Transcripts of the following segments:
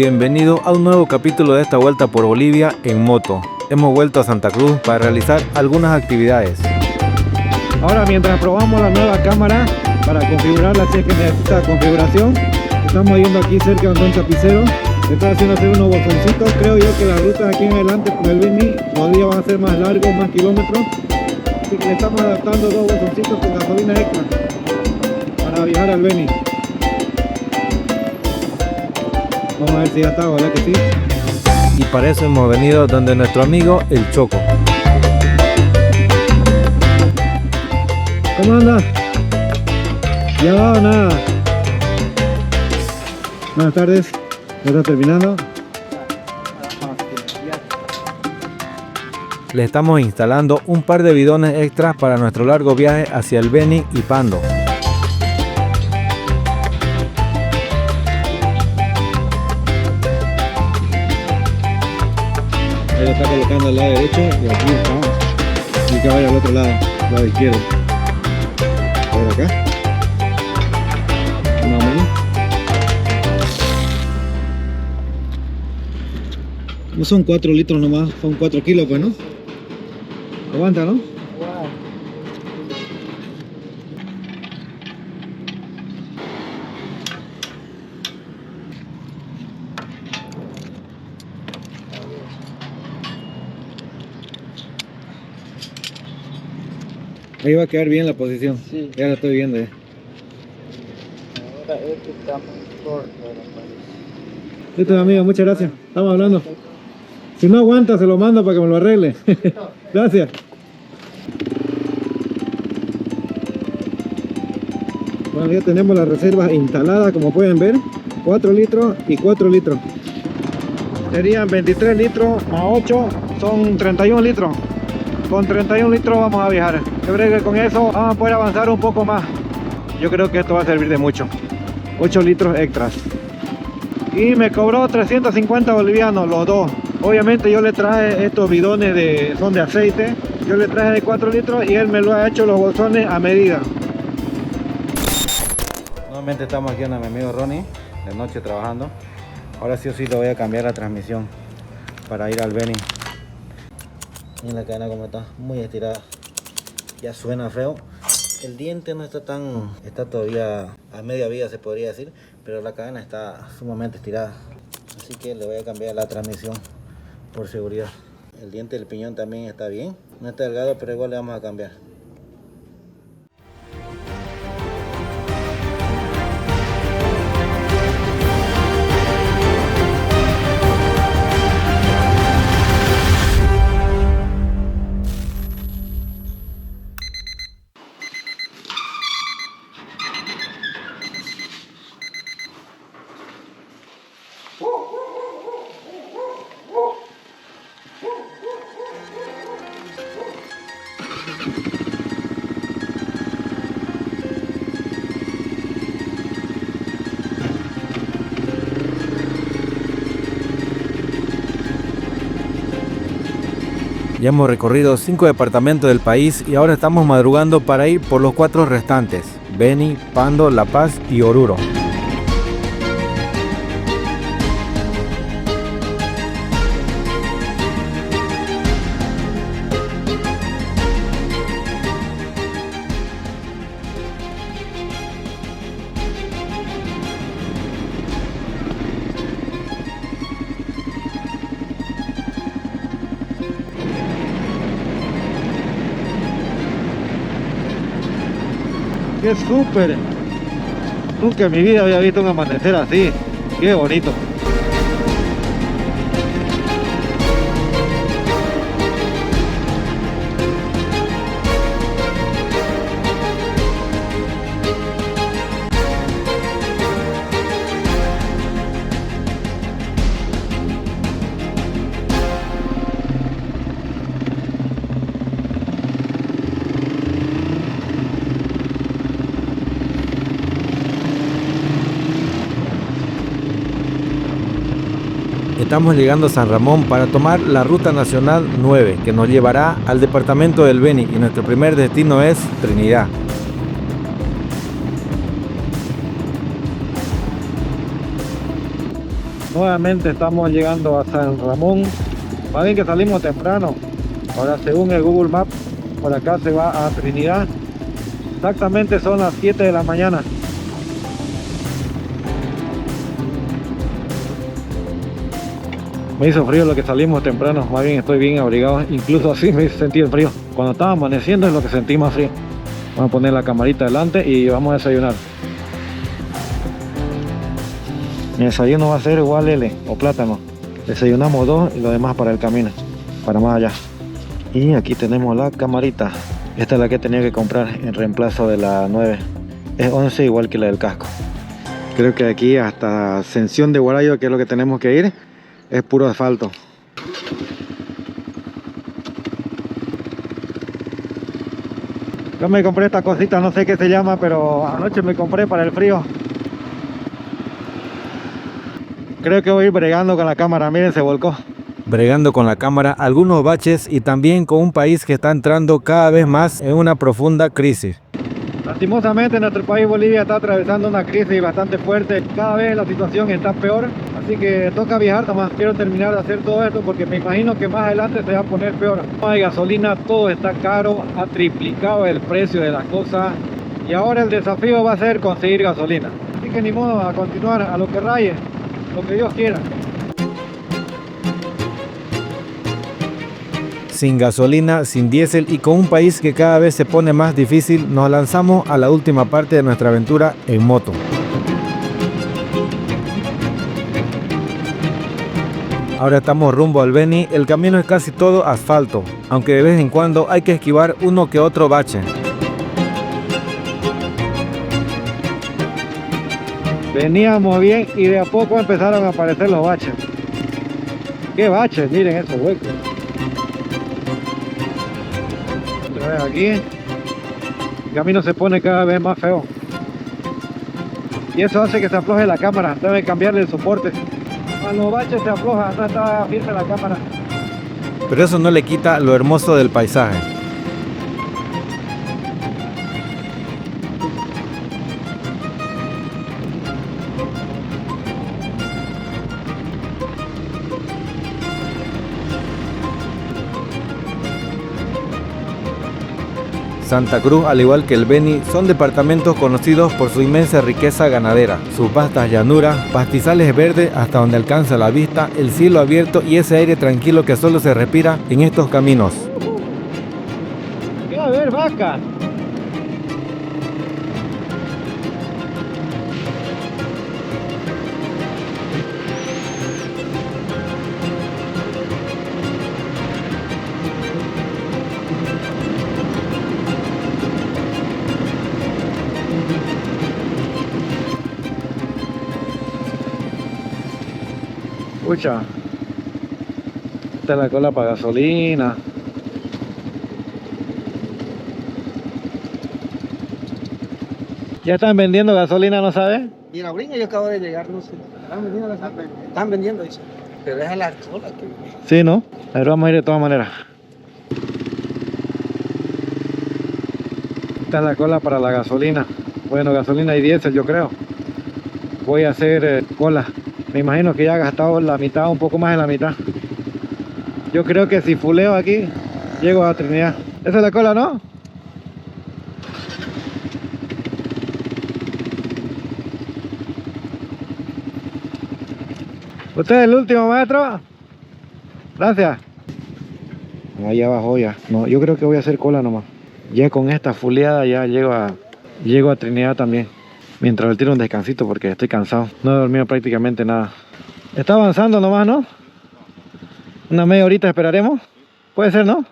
Bienvenido a un nuevo capítulo de esta vuelta por Bolivia en moto. Hemos vuelto a Santa Cruz para realizar algunas actividades. Ahora, mientras probamos la nueva cámara para configurarla, si es que necesita configuración, estamos yendo aquí cerca de un tapicero. Le estoy haciendo hacer unos bolsoncitos. Creo yo que la ruta aquí en adelante por el Beni los días van a ser más largos, más kilómetros. Así que le estamos adaptando dos bolsoncitos con gasolina extra para viajar al Beni. Vamos a ver si ya está, ¿verdad que sí? Y para eso hemos venido donde nuestro amigo El Choco. ¿Cómo anda? ¿Ya va o nada? Buenas tardes, ya está terminando. Le estamos instalando un par de bidones extras para nuestro largo viaje hacia el Beni y Pando. Ahí lo está colocando al lado derecho y aquí está. Y que vaya al otro lado izquierdo. A ver acá. Más o menos. No son 4 litros nomás, son 4 kilos pues, ¿no? Aguanta, ¿no? Ahí va a quedar bien la posición. Sí. Ya la estoy viendo. Ahora este está muy corto, parece. Listo, amigo, muchas gracias. Estamos hablando. Si no aguanta, se lo mando para que me lo arregle. Gracias. Bueno, ya tenemos las reservas instaladas, como pueden ver. 4 litros y 4 litros. Serían 23 litros más 8, son 31 litros. Con 31 litros vamos a viajar. Yo creo que con eso vamos a poder avanzar un poco más. Yo creo que esto va a servir de mucho. 8 litros extras. Y me cobró 350 bolivianos los dos. Obviamente yo le traje estos bidones son de aceite. Yo le traje de 4 litros y él me lo ha hecho los bolsones a medida. Nuevamente estamos aquí con mi amigo Ronnie, de noche trabajando. Ahora sí o sí le voy a cambiar la transmisión para ir al Beni. Miren la cadena como está, muy estirada. Ya suena feo. El diente no está está todavía a media vida se podría decir, pero la cadena está sumamente estirada. Así que le voy a cambiar la transmisión por seguridad. El diente del piñón también está bien, no está delgado, pero igual le vamos a cambiar. Ya hemos recorrido 5 departamentos del país y ahora estamos madrugando para ir por los 4 restantes: Beni, Pando, La Paz y Oruro. ¡Qué súper! Nunca en mi vida había visto un amanecer así. ¡Qué bonito! Estamos llegando a San Ramón para tomar la Ruta Nacional 9, que nos llevará al departamento del Beni, y nuestro primer destino es Trinidad. Nuevamente estamos llegando a San Ramón. Más bien que salimos temprano. Ahora según el Google Maps, por acá se va a Trinidad. Exactamente son las 7 de la mañana. Me hizo frío lo que salimos temprano, más bien estoy bien abrigado, incluso así me hizo sentir el frío. Cuando estaba amaneciendo es lo que sentí más frío. Vamos a poner la camarita delante y vamos a desayunar. Mi desayuno va a ser igual L o plátano. Desayunamos 2 y lo demás para el camino, para más allá. Y aquí tenemos la camarita. Esta es la que tenía que comprar en reemplazo de la 9. Es 11 igual que la del casco. Creo que aquí hasta Ascensión de Guarayo, que es lo que tenemos que ir, es puro asfalto. Yo me compré esta cosita, no sé qué se llama, pero anoche me compré para el frío. Creo que voy a ir bregando con la cámara, miren, se volcó. Bregando con la cámara, algunos baches y también con un país que está entrando cada vez más en una profunda crisis. Lastimosamente nuestro país Bolivia está atravesando una crisis bastante fuerte. Cada vez la situación está peor, así que toca viajar nomás. Quiero terminar de hacer todo esto porque me imagino que más adelante se va a poner peor. No hay gasolina, todo está caro, ha triplicado el precio de las cosas y ahora el desafío va a ser conseguir gasolina. Así que ni modo, a continuar a lo que raye, lo que Dios quiera. Sin gasolina, sin diésel y con un país que cada vez se pone más difícil, nos lanzamos a la última parte de nuestra aventura en moto. Ahora estamos rumbo al Beni, el camino es casi todo asfalto, aunque de vez en cuando hay que esquivar uno que otro bache. Veníamos bien y de a poco empezaron a aparecer los baches. ¿Qué baches? Miren esos huecos. Aquí el camino se pone cada vez más feo y eso hace que se afloje la cámara. Debe cambiarle el soporte. A los baches se afloja, no está firme la cámara. Pero eso no le quita lo hermoso del paisaje. Santa Cruz, al igual que el Beni, son departamentos conocidos por su inmensa riqueza ganadera, sus vastas llanuras, pastizales verdes hasta donde alcanza la vista, el cielo abierto y ese aire tranquilo que solo se respira en estos caminos. ¿Qué va a haber, vaca? Escucha, esta es la cola para gasolina. ¿Ya están vendiendo gasolina, no sabes? Mira, ahorita yo acabo de llegar, no sé. Están vendiendo, dice. Pero deja la cola que... Sí, ¿no? A ver, vamos a ir de todas maneras. Esta es la cola para la gasolina. Bueno, gasolina y diésel, yo creo. Voy a hacer cola. Me imagino que ya he gastado la mitad, un poco más de la mitad. Yo creo que si fuleo aquí, llego a Trinidad. Esa es la cola, ¿no? ¿Usted es el último, maestro? Gracias. Ahí abajo ya. No, yo creo que voy a hacer cola nomás. Ya con esta fuleada ya llego a Trinidad también. Mientras le tiro un descansito porque estoy cansado. No he dormido prácticamente nada. Está avanzando nomás, ¿no? Una media horita esperaremos. Puede ser, ¿no?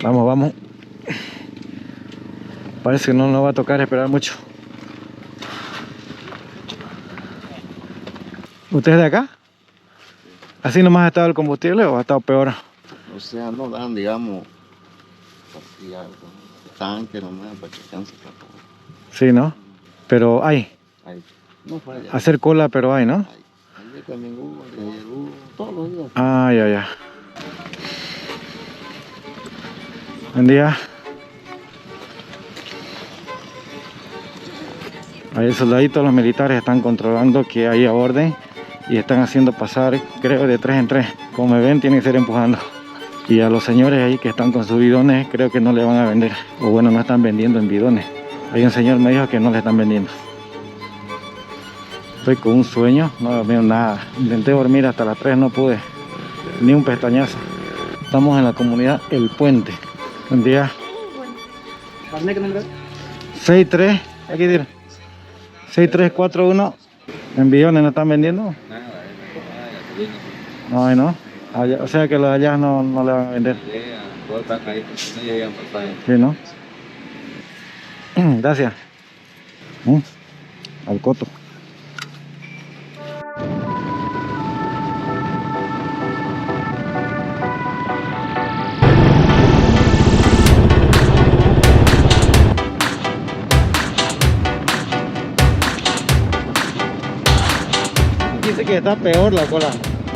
Vamos, vamos. Parece que no nos va a tocar esperar mucho. ¿Usted es de acá? ¿Así nomás ha estado el combustible o ha estado peor? O sea, no dan, digamos, así algo. Tanque nomás para que canse para todo. Sí, ¿no? Pero hay. Ahí. No para allá. Hacer cola, pero hay, ¿no? Ayer también hubo, ayer hubo, todos los días. Ah, ya. Buen día. Ahí soldaditos, los militares están controlando que haya orden y están haciendo pasar, creo, de 3 en 3. Como me ven, tienen que ser empujando. Y a los señores ahí que están con sus bidones, creo que no le van a vender. O bueno, no están vendiendo en bidones. Hay un señor me dijo que no le están vendiendo. Estoy con un sueño, no dormí nada. Intenté dormir hasta las 3, no pude. Ni un pestañazo. Estamos en la comunidad El Puente. Buen día. 6-3, aquí tira. 6341. En bidones no están vendiendo. No, no. Allá, o sea que los de allá no le van a vender. Sí, ¿no? Gracias. Al coto. Dice que está peor la cola.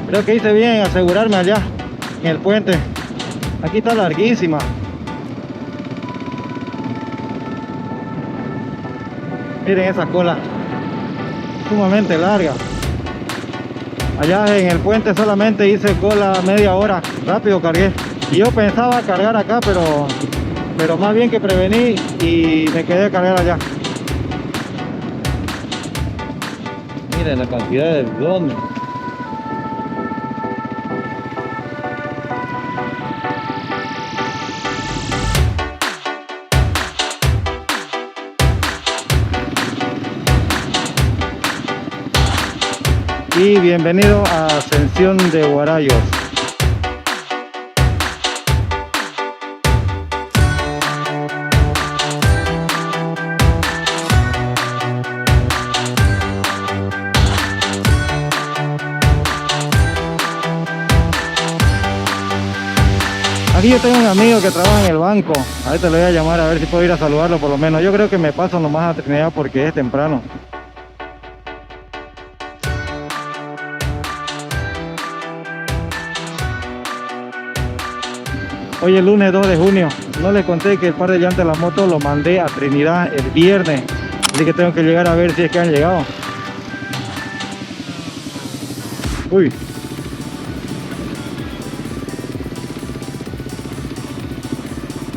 Creo que hice bien en asegurarme allá en el puente. Aquí está larguísima. Miren esa cola, sumamente larga. Allá en el puente solamente hice cola media hora, rápido cargué. Y yo pensaba cargar acá, pero más bien que prevení y me quedé a cargar allá. Miren la cantidad de bidones. Y bienvenido a Ascensión de Huarayos. Aquí yo tengo un amigo que trabaja en el banco. Ahorita le voy a llamar a ver si puedo ir a saludarlo por lo menos. Yo creo que me paso nomás a Trinidad porque es temprano. Hoy es lunes 2 de junio. No les conté que el par de llantas de la moto lo mandé a Trinidad el viernes. Así que tengo que llegar a ver si es que han llegado. Uy.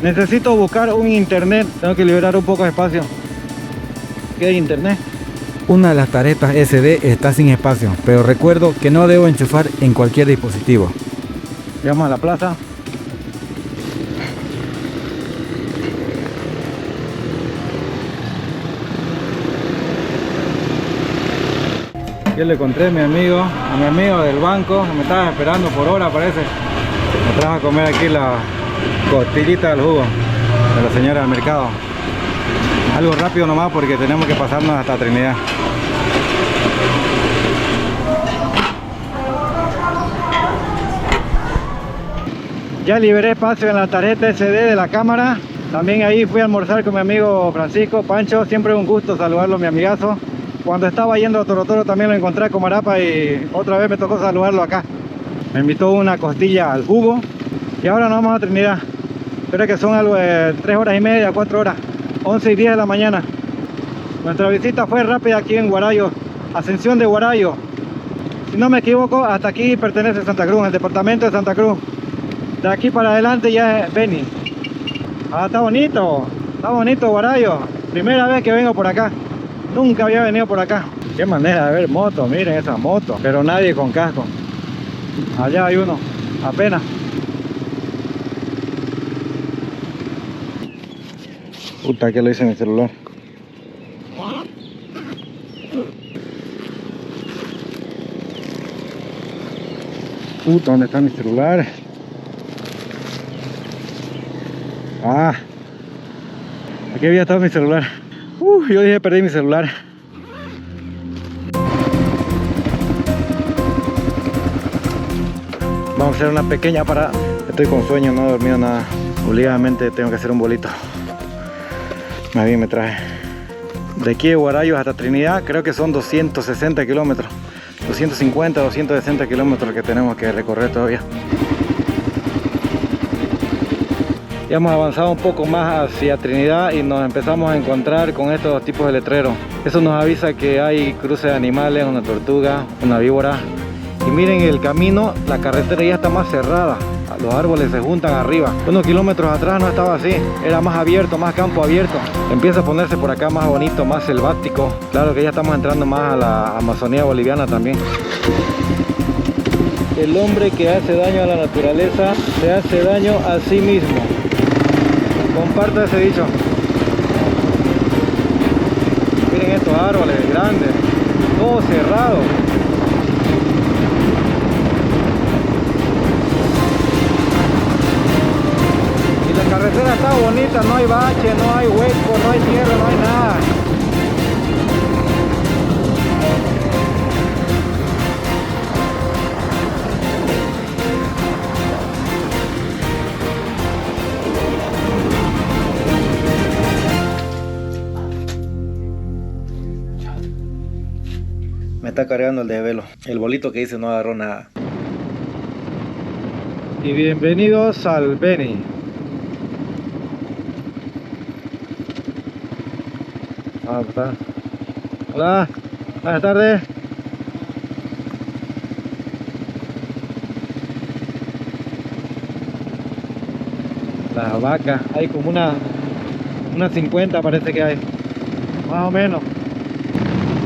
Necesito buscar un internet. Tengo que liberar un poco de espacio. ¿Qué hay internet? Una de las tarjetas SD está sin espacio, pero recuerdo que no debo enchufar en cualquier dispositivo. Llegamos a la plaza. Yo le encontré a mi amigo del banco, me estaba esperando por hora parece. Me trajo a comer aquí la costillita del jugo de la señora del mercado. Algo rápido nomás porque tenemos que pasarnos hasta Trinidad. Ya liberé espacio en la tarjeta SD de la cámara. También ahí fui a almorzar con mi amigo Francisco Pancho. Siempre un gusto saludarlo, mi amigazo. Cuando estaba yendo a Torotoro también lo encontré a Comarapa y otra vez me tocó saludarlo acá. Me invitó una costilla al jugo y ahora nos vamos a Trinidad. Creo que son algo de 3 horas y media, 4 horas, 11 y 10 de la mañana. Nuestra visita fue rápida aquí en Huarayos, Ascensión de Huarayos. Si no me equivoco, hasta aquí pertenece Santa Cruz, el departamento de Santa Cruz. De aquí para adelante ya es Beni. Ah, está bonito Huarayos. Primera vez que vengo por acá. Nunca había venido por acá. Qué manera de ver motos, miren esa moto. Pero nadie con casco. Allá hay uno, apenas. Puta, que lo hice en el celular. Puta, ¿dónde está mi celular? Ah, aquí había estado mi celular. Yo dije perdí mi celular. Vamos a hacer una pequeña parada. Estoy con sueño, no he dormido nada. Obligadamente tengo que hacer un bolito. Más bien me traje. De aquí de Huarayos hasta Trinidad creo que son 260 kilómetros. 250, 260 kilómetros que tenemos que recorrer todavía. Ya hemos avanzado un poco más hacia Trinidad y nos empezamos a encontrar con estos tipos de letreros. Eso nos avisa que hay cruce de animales, una tortuga, una víbora. Y miren el camino, la carretera ya está más cerrada. Los árboles se juntan arriba. Unos kilómetros atrás no estaba así, era más abierto, más campo abierto. Empieza a ponerse por acá más bonito, más selvático. Claro que ya estamos entrando más a la Amazonía boliviana también. El hombre que hace daño a la naturaleza se hace daño a sí mismo. Comparto ese dicho. Miren estos árboles grandes, todo cerrado. Y la carretera está bonita, no hay bache, no hay hueco, no hay tierra, no hay nada. Me está cargando el desvelo. El bolito que hice no agarró nada. Y bienvenidos al Beni. Hola, buenas tardes. Las vacas, hay como unas 50 parece que hay. Más o menos.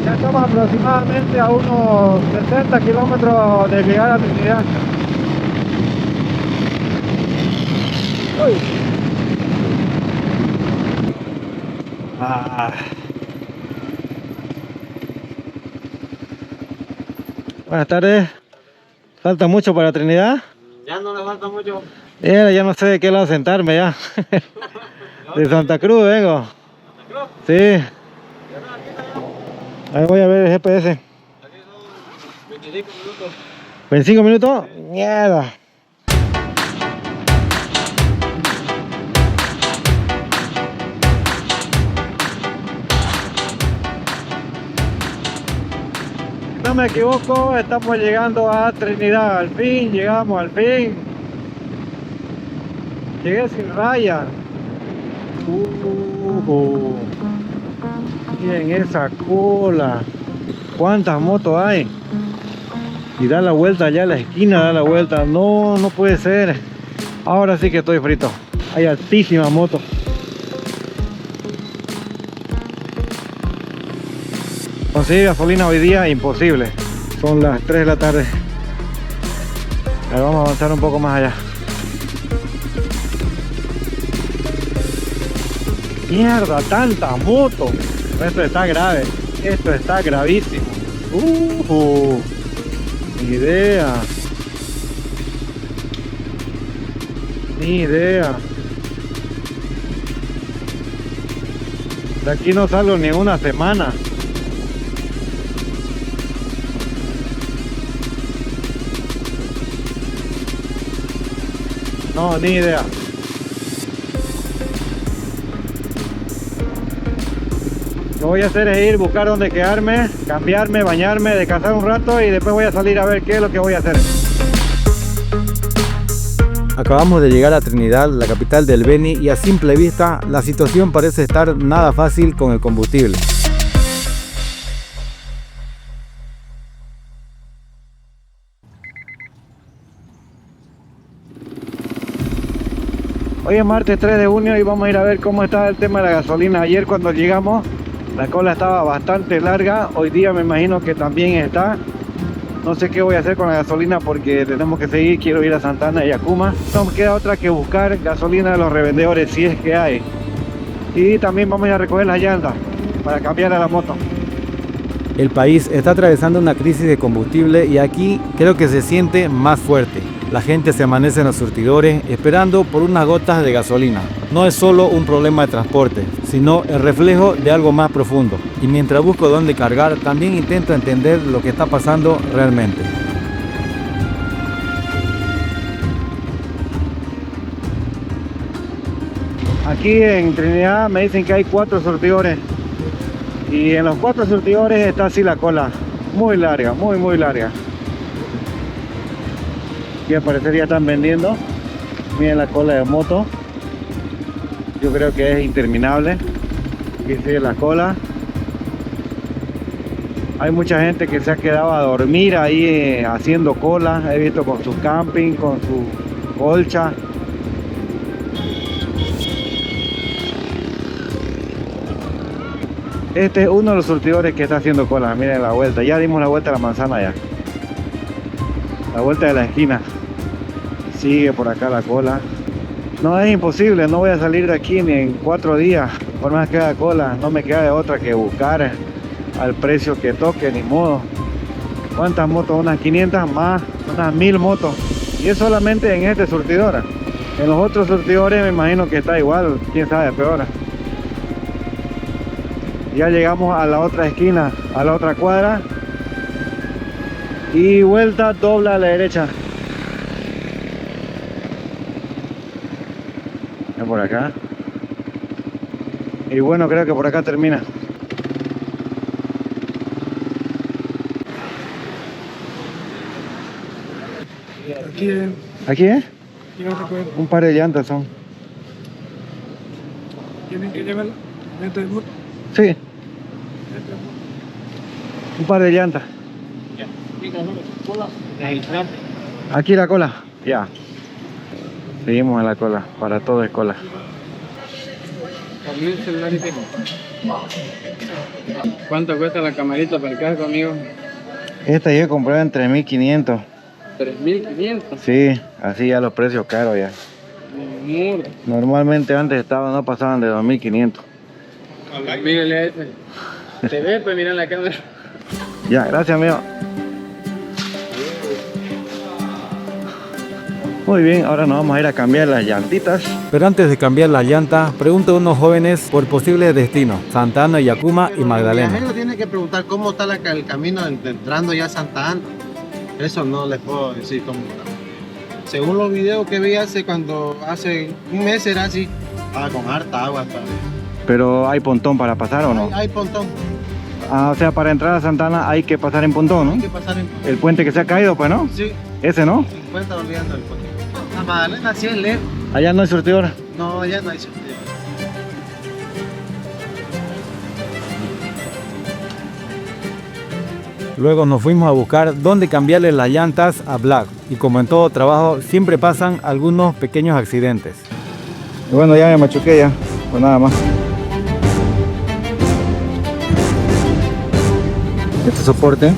Ya estamos aproximadamente a unos 60 kilómetros de llegar a Trinidad. Uy. Buenas tardes. ¿Falta mucho para Trinidad? Ya no le falta mucho. Ya no sé de qué lado sentarme ya. De Santa Cruz vengo. ¿Santa Cruz? Sí. Ahí voy a ver el GPS. Aquí son 25 minutos. ¿25 minutos? Mierda. Si no me equivoco, estamos llegando a Trinidad. Al fin, llegamos, al fin. Llegué sin raya. Miren esa cola. ¿Cuántas motos hay? Y da la vuelta allá a la esquina, da la vuelta. No, no puede ser. Ahora sí que estoy frito. Hay altísimas motos. Conseguir gasolina hoy día imposible. Son las 3 de la tarde. A ver, vamos a avanzar un poco más allá. Mierda, tanta moto. Esto está grave. Esto está gravísimo. Ni idea. Ni idea. De aquí no salgo ni una semana. No, ni idea. Lo que voy a hacer es ir, buscar dónde quedarme, cambiarme, bañarme, descansar un rato y después voy a salir a ver qué es lo que voy a hacer. Acabamos de llegar a Trinidad, la capital del Beni, y a simple vista la situación parece estar nada fácil con el combustible. Hoy es martes 3 de junio y vamos a ir a ver cómo está el tema de la gasolina. Ayer cuando llegamos la cola estaba bastante larga, hoy día me imagino que también está. No sé qué voy a hacer con la gasolina porque tenemos que seguir, quiero ir a Santana y a Cuma. No me queda otra que buscar gasolina de los revendedores si es que hay. Y también vamos a ir a recoger las llantas para cambiar a la moto. El país está atravesando una crisis de combustible y aquí creo que se siente más fuerte. La gente se amanece en los surtidores esperando por unas gotas de gasolina. No es solo un problema de transporte, sino el reflejo de algo más profundo. Y mientras busco dónde cargar, también intento entender lo que está pasando realmente. Aquí en Trinidad me dicen que hay 4 surtidores. Y en los 4 surtidores está así la cola. Muy larga, muy larga. Y al parecer ya están vendiendo. Miren la cola de moto. creo que es interminable. Aquí sigue la cola. Hay mucha gente que se ha quedado a dormir ahí haciendo cola. He visto con su camping, con su colcha. Este es uno de los surtidores que está haciendo cola. Miren la vuelta. Ya dimos la vuelta a la manzana ya. La vuelta de la esquina. Sigue por acá la cola. No, es imposible. No voy a salir de aquí ni en 4 días. Por más que haga cola, no me queda de otra que buscar al precio que toque, ni modo. ¿Cuántas motos? Unas 500 más, unas 1000 motos. Y es solamente en este surtidor. En los otros surtidores me imagino que está igual, quién sabe, peor. Ya llegamos a la otra esquina, a la otra cuadra. Y vuelta, dobla a la derecha. Es por acá. Y bueno, creo que por acá termina. ¿Aquí es? Un par de llantas son. ¿Tienen que llevarla? Sí. Un par de llantas. Aquí la cola. Ya. Seguimos en la cola. Para todo es cola. ¿Cuánto cuesta la camarita para el casco, amigo? Esta yo compré en 3.500. 3.500. Sí, así ya los precios caros ya. Normalmente antes no pasaban de 2.500. Mírale a ese. ¿Te ves? Pues mira la cámara. Ya, gracias amigo. Muy bien, ahora nos vamos a ir a cambiar las llantitas. Pero antes de cambiar la llanta, pregunto a unos jóvenes por posibles destinos: Santa Ana, Yacuma y El Magdalena. viajero tiene que preguntar cómo está el camino entrando ya a Santa Ana. Eso no les puedo decir cómo está. Según los videos que vi hace un mes era así, con harta agua. Pero ¿hay pontón para pasar o no? Hay pontón, Ah, o sea, para entrar a Santa Ana hay que pasar en pontón, hay ¿no? que pasar en El puente que se ha caído, pues, ¿no? Sí, Ese, ¿no? 50 olvidando el pontón. La Magdalena sí es lejos. Allá no hay surtidor. No, ya no hay sentido. Luego nos fuimos a buscar dónde cambiarle las llantas a Black. Y como en todo trabajo, siempre pasan algunos pequeños accidentes. Y bueno, ya me machuqué ya. Pues nada más. Este soporte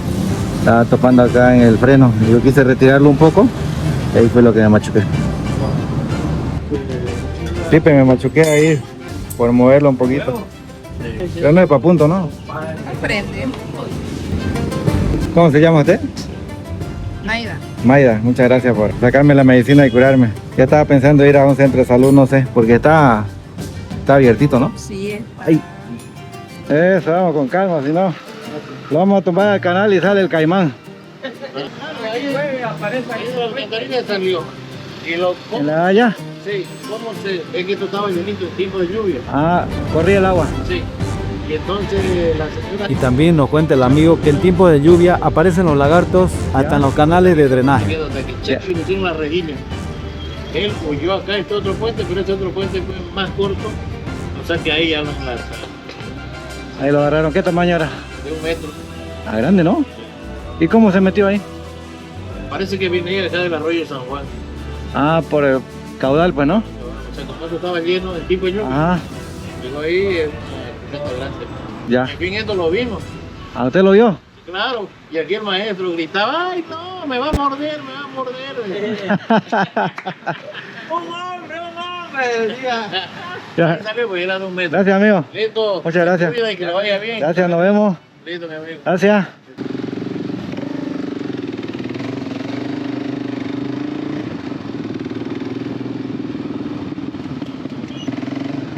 estaba topando acá en el freno. Yo quise retirarlo un poco. Y ahí fue lo que me machuqué. Sí, pues me machuqué ahí por moverlo un poquito. Pero no es para punto, ¿no? Prende. ¿Cómo se llama usted? Maida. Maida, muchas gracias por sacarme la medicina y curarme. Ya estaba pensando ir a un centro de salud, no sé, porque está abiertito, ¿no? Sí. Ay. Eso, vamos con calma, si no, lo vamos a tumbar al canal y sale el caimán. Ahí aparece ahí la alcantarilla salió. Y lo, ¿En la allá? sí, ¿cómo se? Es que esto estaba llenito en tiempo de lluvia. Ah, corría el agua. Sí. Y entonces la señora Y también nos cuenta el amigo que en tiempo de lluvia aparecen los lagartos hasta en los canales de drenaje. que donde que Chechi le tiene la rejilla. Él huyó acá a este otro puente, pero este otro puente fue más corto. O sea que ahí ya no es Ahí lo agarraron. ¿Qué tamaño era? de 1 metro. Ah, grande, ¿no? ¿Y cómo se metió ahí? Parece que viene acá del arroyo de San Juan. Ah, por el caudal, pues, ¿no? O sea, como esto estaba lleno de tipo de lluvia. Ah, Llegó ahí el grande. ya. En fin, esto lo vimos. ¿A usted lo vio? Claro, y aquí el maestro gritaba, ¡ay no, me va a morder, me va a morder! ¡Un hombre, decía! Ya. Y salió, pues era de 1 metro. Gracias, amigo. Listo. Muchas gracias. Cuida y que le vaya bien. Gracias, nos vemos. Listo, mi amigo. Gracias.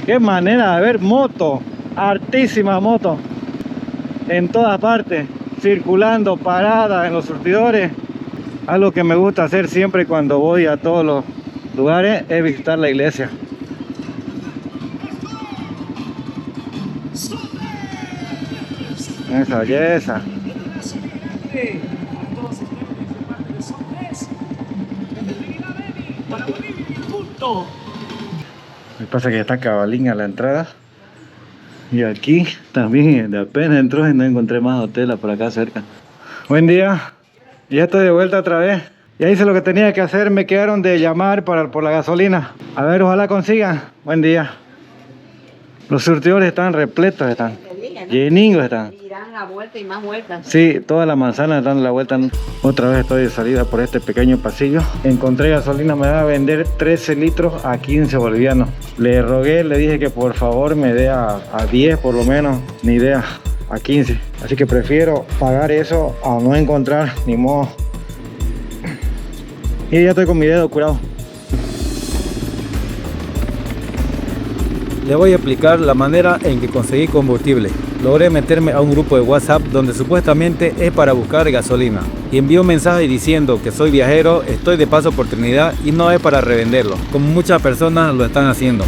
Qué manera de ver moto, hartísima moto, en todas partes, circulando, parada en los surtidores. Algo que me gusta hacer siempre cuando voy a todos los lugares es visitar la iglesia. Esa belleza. Me pasa que está cabalín a la entrada. Y aquí también, de apenas entró y no encontré más hoteles por acá cerca. Buen día. Ya estoy de vuelta otra vez. Ya hice lo que tenía que hacer. Me quedaron de llamar por la gasolina. A ver, ojalá consigan. Buen día. Los surtidores están repletos, están. Lleningos están. Y dan la vuelta y más vueltas. Sí, todas las manzanas dan la vuelta. Otra vez estoy de salida por este pequeño pasillo. Encontré gasolina, me va a vender 13 litros a 15 bolivianos. Le rogué, le dije que por favor me dé a 10 por lo menos, ni idea, a 15. Así que prefiero pagar eso a no encontrar, ni modo. Y ya estoy con mi dedo curado. Le voy a explicar la manera en que conseguí combustible. Logré meterme a un grupo de WhatsApp donde supuestamente es para buscar gasolina. Y envió un mensaje diciendo que soy viajero, estoy de paso por Trinidad y no es para revenderlo, como muchas personas lo están haciendo.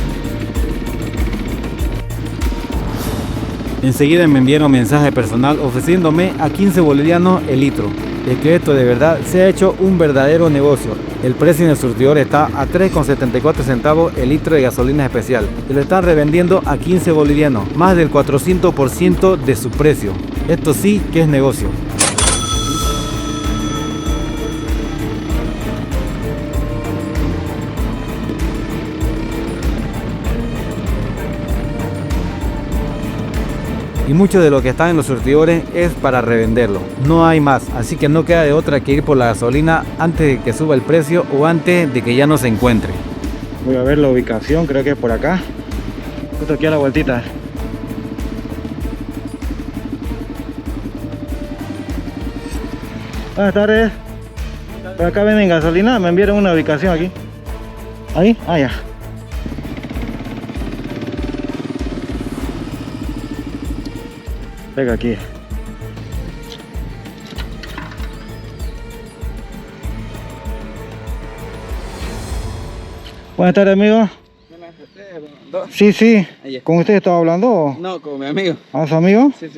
Enseguida me enviaron un mensaje personal ofreciéndome a 15 bolivianos el litro. Es que esto de verdad se ha hecho un verdadero negocio. El precio en el surtidor está a 3,74 centavos el litro de gasolina especial y lo están revendiendo a 15 bolivianos, más del 400% de su precio. Esto sí que es negocio. Y mucho de lo que está en los surtidores es para revenderlo. No hay más, así que no queda de otra que ir por la gasolina antes de que suba el precio o antes de que ya no se encuentre. Voy a ver la ubicación, creo que es por acá. Justo aquí a la vueltita. Buenas tardes. Por acá venden gasolina, me enviaron una ubicación aquí. ¿Ahí? Ah, ya. Venga aquí. Buenas tardes, amigo. Sí, sí. ¿Con usted estaba hablando? No, con mi amigo. ¿A su amigo? Sí.